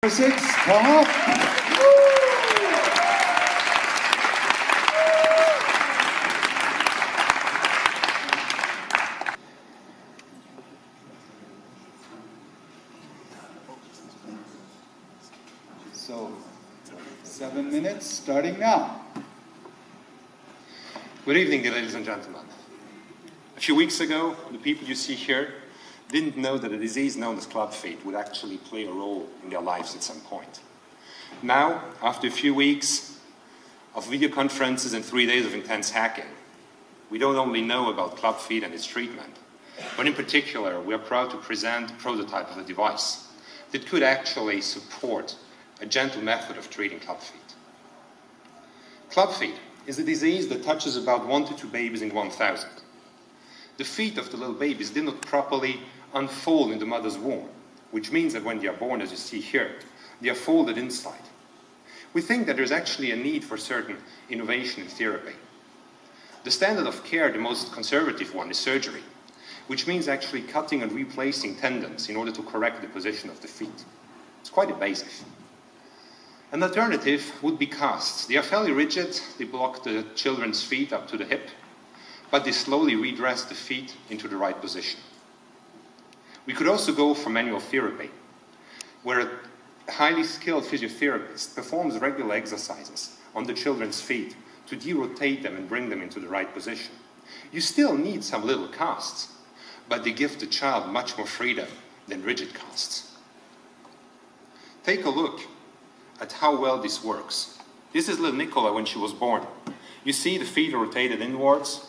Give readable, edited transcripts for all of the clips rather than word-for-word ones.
6, come up. So, 7 minutes, starting now. Good evening, ladies and gentlemen. A few weeks ago, the people you see here didn't know that a disease known as club feet would actually play a role in their lives at some point. Now, after a few weeks of video conferences and 3 days of intense hacking, we don't only know about club feet and its treatment, but in particular, we are proud to present a prototype of a device that could actually support a gentle method of treating club feet. Club feet is a disease that touches about 1 to 2 babies in 1,000. The feet of the little babies did not properly unfold in the mother's womb, which means that when they are born, as you see here, they are folded inside. We think that there's actually a need for certain innovation in therapy. The standard of care, the most conservative one, is surgery, which means actually cutting and replacing tendons in order to correct the position of the feet. It's quite invasive. An alternative would be casts. They are fairly rigid, they block the children's feet up to the hip, but they slowly redress the feet into the right position. We could also go for manual therapy, where a highly skilled physiotherapist performs regular exercises on the children's feet to derotate them and bring them into the right position. You still need some little casts, but they give the child much more freedom than rigid casts. Take a look at how well this works. This is little Nicola when she was born. You see the feet are rotated inwards.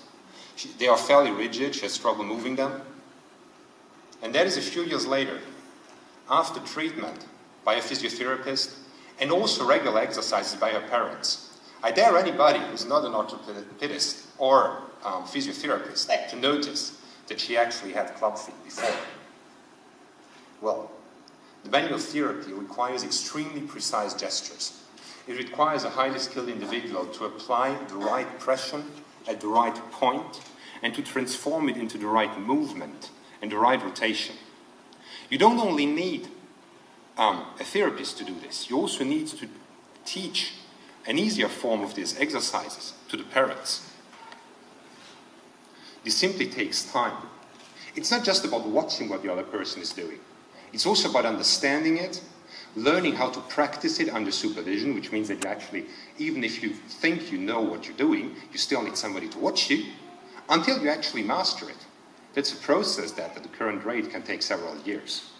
They are fairly rigid, she has trouble moving them. And that is a few years later, after treatment by a physiotherapist and also regular exercises by her parents. I dare anybody who's not an orthopedist or physiotherapist to notice that she actually had club feet before. Well, the manual therapy requires extremely precise gestures. It requires a highly skilled individual to apply the right pressure at the right point and to transform it into the right movement and the right rotation. You don't only need a therapist to do this, you also need to teach an easier form of these exercises to the parents. This simply takes time. It's not just about watching what the other person is doing. It's also about understanding it, learning how to practice it under supervision, which means that you actually, even if you think you know what you're doing, you still need somebody to watch you until you actually master it. That's a process that at the current rate can take several years.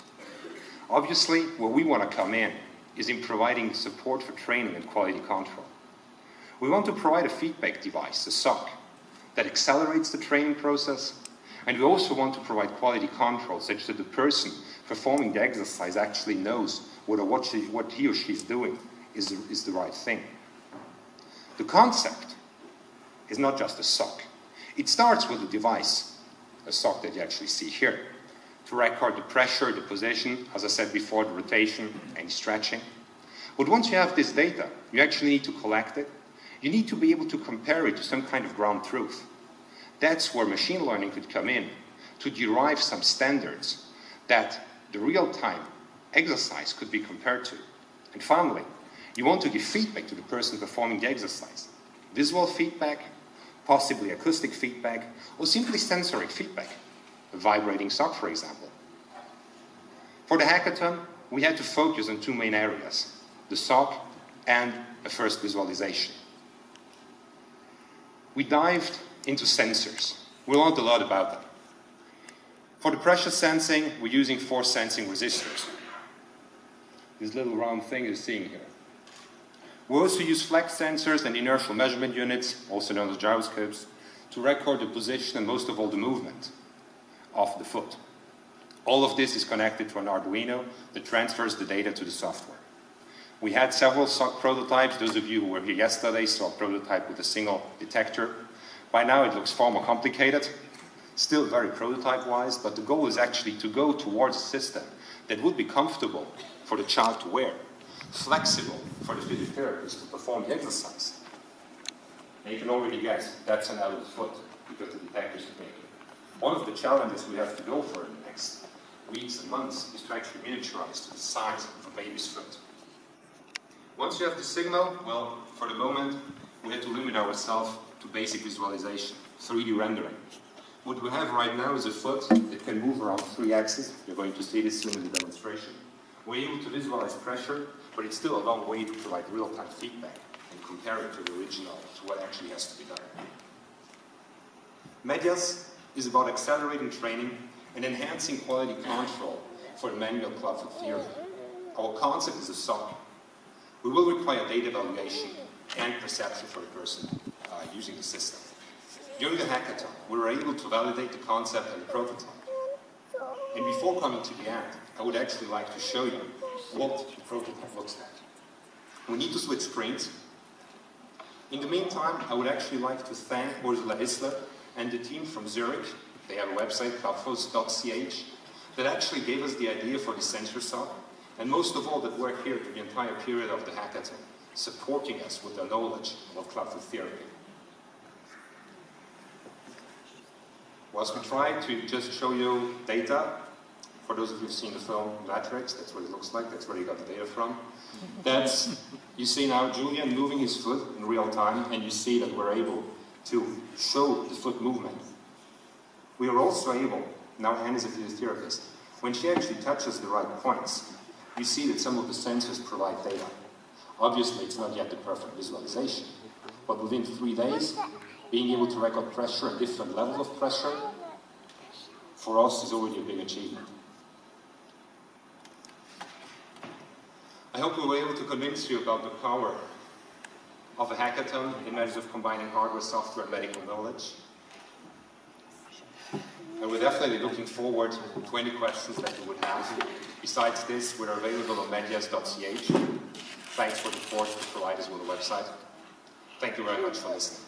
Obviously, where we want to come in is in providing support for training and quality control. We want to provide a feedback device, a SOC, that accelerates the training process, and we also want to provide quality control such that the person performing the exercise actually knows whether what he or she is doing is the right thing. The concept is not just a SOC. It starts with a device, a SOC that you actually see here, to record the pressure, the position, as I said before, the rotation, and stretching. But once you have this data, you actually need to collect it. You need to be able to compare it to some kind of ground truth. That's where machine learning could come in, to derive some standards that the real-time exercise could be compared to. And finally, you want to give feedback to the person performing the exercise. Visual feedback, possibly acoustic feedback, or simply sensory feedback. A vibrating sock, for example. For the hackathon, we had to focus on two main areas, the sock and a first visualization. We dived into sensors. We learned a lot about them. For the pressure sensing, we're using force sensing resistors. This little round thing you're seeing here. We also use flex sensors and inertial measurement units, also known as gyroscopes, to record the position and most of all the movement of the foot. All of this is connected to an Arduino that transfers the data to the software. We had several SOC prototypes. Those of you who were here yesterday saw a prototype with a single detector. By now it looks far more complicated, still very prototype-wise, but the goal is actually to go towards a system that would be comfortable for the child to wear, flexible for the physiotherapist to perform the exercise. And you can already guess, that's an adult foot, because the detectors are making. One of the challenges we have to go for in the next weeks and months is to actually miniaturize to the size of a baby's foot. Once you have the signal, well, for the moment, we had to limit ourselves to basic visualization, 3D rendering. What we have right now is a foot that can move around 3 axes. You're going to see this soon in the demonstration. We're able to visualize pressure, but it's still a long way to provide real-time feedback and compare it to the original, to what actually has to be done. Medyas is about accelerating training and enhancing quality control for the manual clubfoot theory. Our concept is a SOC. We will require data evaluation and perception for the person using the system. During the hackathon, we were able to validate the concept and the prototype. And before coming to the end, I would actually like to show you what the prototype looks like. We need to switch screens. In the meantime, I would actually like to thank Ursula Isler and the team from Zurich. They have a website, Medyas.ch, that actually gave us the idea for the sensor SOC, and most of all, that worked here through the entire period of the hackathon, supporting us with their knowledge of clubfoot therapy. Whilst we try to just show you data, for those of you who've seen the film Matrix, that's what it looks like, that's where you got the data from. That's, you see now Julian moving his foot in real time, and you see that we're able to show the foot movement. We are also able, now Anne is a physiotherapist, when she actually touches the right points, you see that some of the sensors provide data. Obviously, it's not yet the perfect visualization, but within 3 days, being able to record pressure and different levels of pressure, for us is already a big achievement. I hope we were able to convince you about the power of a hackathon in matters of combining hardware, software, and medical knowledge. And we're definitely looking forward to any questions that you would have. Besides this, we're available on Medyas.ch. Thanks for the support to provide us with a website. Thank you very much for listening.